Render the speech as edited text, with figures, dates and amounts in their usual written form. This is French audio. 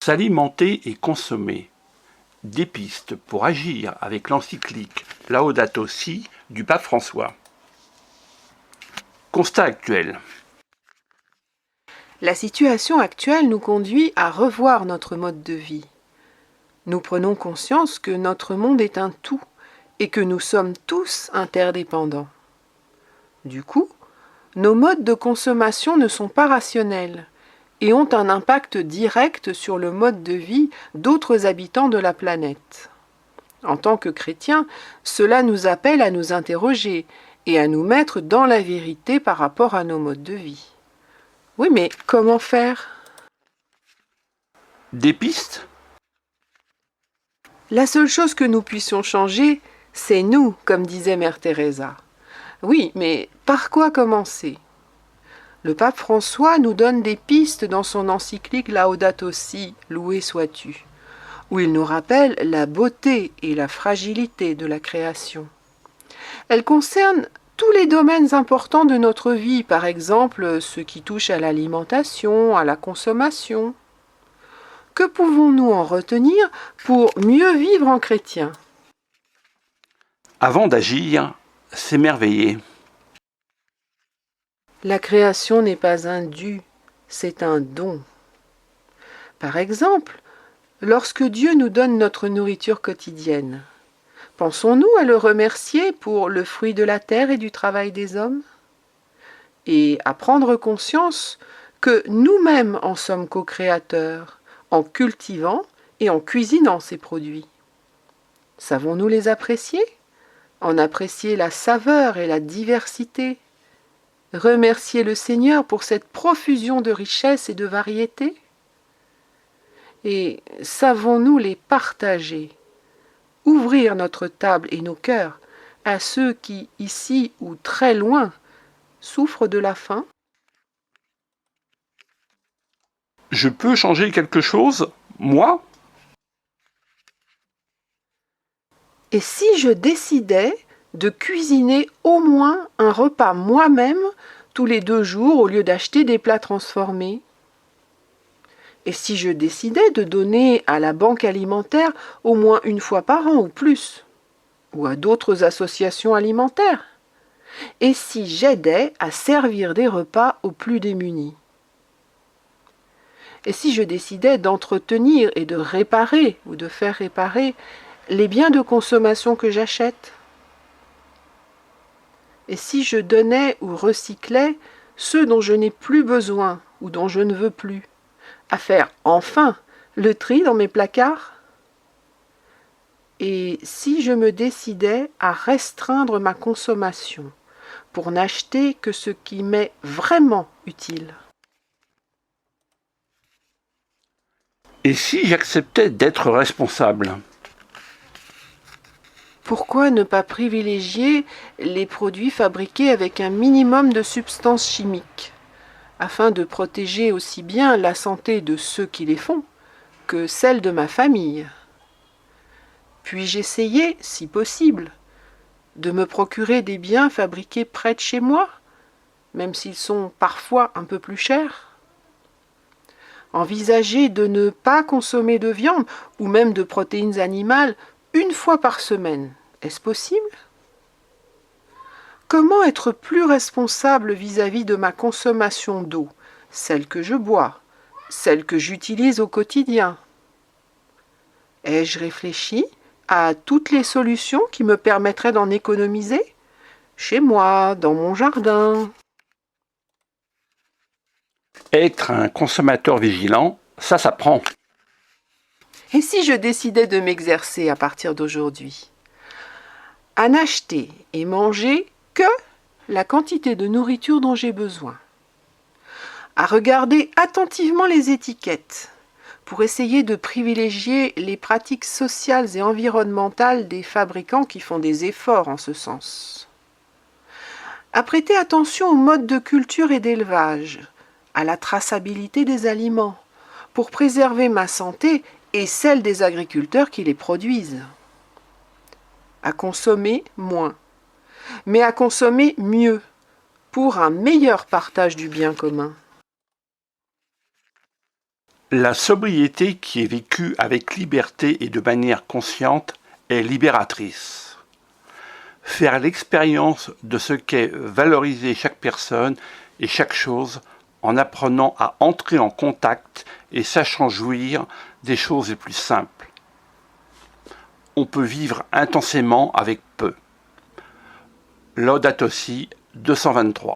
S'alimenter et consommer. Des pistes pour agir avec l'encyclique Laudato Si du pape François. Constat actuel. La situation actuelle nous conduit à revoir notre mode de vie. Nous prenons conscience que notre monde est un tout et que nous sommes tous interdépendants. Du coup, nos modes de consommation ne sont pas rationnels et ont un impact direct sur le mode de vie d'autres habitants de la planète. En tant que chrétiens, cela nous appelle à nous interroger et à nous mettre dans la vérité par rapport à nos modes de vie. Oui, mais comment faire ? Des pistes ? La seule chose que nous puissions changer, c'est nous, comme disait Mère Teresa. Oui, mais par quoi commencer ? Le pape François nous donne des pistes dans son encyclique Laudato Si, loué sois-tu, où il nous rappelle la beauté et la fragilité de la création. Elle concerne tous les domaines importants de notre vie, par exemple ce qui touche à l'alimentation, à la consommation. Que pouvons-nous en retenir pour mieux vivre en chrétien ? Avant d'agir, s'émerveiller. La création n'est pas un dû, c'est un don. Par exemple, lorsque Dieu nous donne notre nourriture quotidienne, pensons-nous à le remercier pour le fruit de la terre et du travail des hommes ? Et à prendre conscience que nous-mêmes en sommes co-créateurs, en cultivant et en cuisinant ces produits. Savons-nous les apprécier ? En apprécier la saveur et la diversité ? Remercier le Seigneur pour cette profusion de richesses et de variétés ? Et savons-nous les partager ? Ouvrir notre table et nos cœurs à ceux qui, ici ou très loin, souffrent de la faim ? Je peux changer quelque chose, moi ? Et si je décidais de cuisiner au moins un repas moi-même tous les 2 jours au lieu d'acheter des plats transformés ? Et si je décidais de donner à la banque alimentaire au moins 1 fois par an ou plus ? Ou à d'autres associations alimentaires ? Et si j'aidais à servir des repas aux plus démunis ? Et si je décidais d'entretenir et de réparer ou de faire réparer les biens de consommation que j'achète ? Et si je donnais ou recyclais ceux dont je n'ai plus besoin ou dont je ne veux plus, à faire enfin le tri dans mes placards ? Et si je me décidais à restreindre ma consommation pour n'acheter que ce qui m'est vraiment utile ? Et si j'acceptais d'être responsable ? Pourquoi ne pas privilégier les produits fabriqués avec un minimum de substances chimiques, afin de protéger aussi bien la santé de ceux qui les font que celle de ma famille ? Puis-je essayer, si possible, de me procurer des biens fabriqués près de chez moi, même s'ils sont parfois un peu plus chers ? Envisager de ne pas consommer de viande ou même de protéines animales 1 fois par semaine, est-ce possible ? Comment être plus responsable vis-à-vis de ma consommation d'eau, celle que je bois, celle que j'utilise au quotidien ? Ai-je réfléchi à toutes les solutions qui me permettraient d'en économiser ? Chez moi, dans mon jardin. Être un consommateur vigilant, ça s'apprend. Et si je décidais de m'exercer à partir d'aujourd'hui ? À n'acheter et manger que la quantité de nourriture dont j'ai besoin. À regarder attentivement les étiquettes pour essayer de privilégier les pratiques sociales et environnementales des fabricants qui font des efforts en ce sens. À prêter attention aux modes de culture et d'élevage, à la traçabilité des aliments, pour préserver ma santé et celle des agriculteurs qui les produisent. À consommer moins, mais à consommer mieux, pour un meilleur partage du bien commun. La sobriété qui est vécue avec liberté et de manière consciente est libératrice. Faire l'expérience de ce qu'est valoriser chaque personne et chaque chose en apprenant à entrer en contact et sachant jouir des choses les plus simples. On peut vivre intensément avec peu. Laudato Si 223.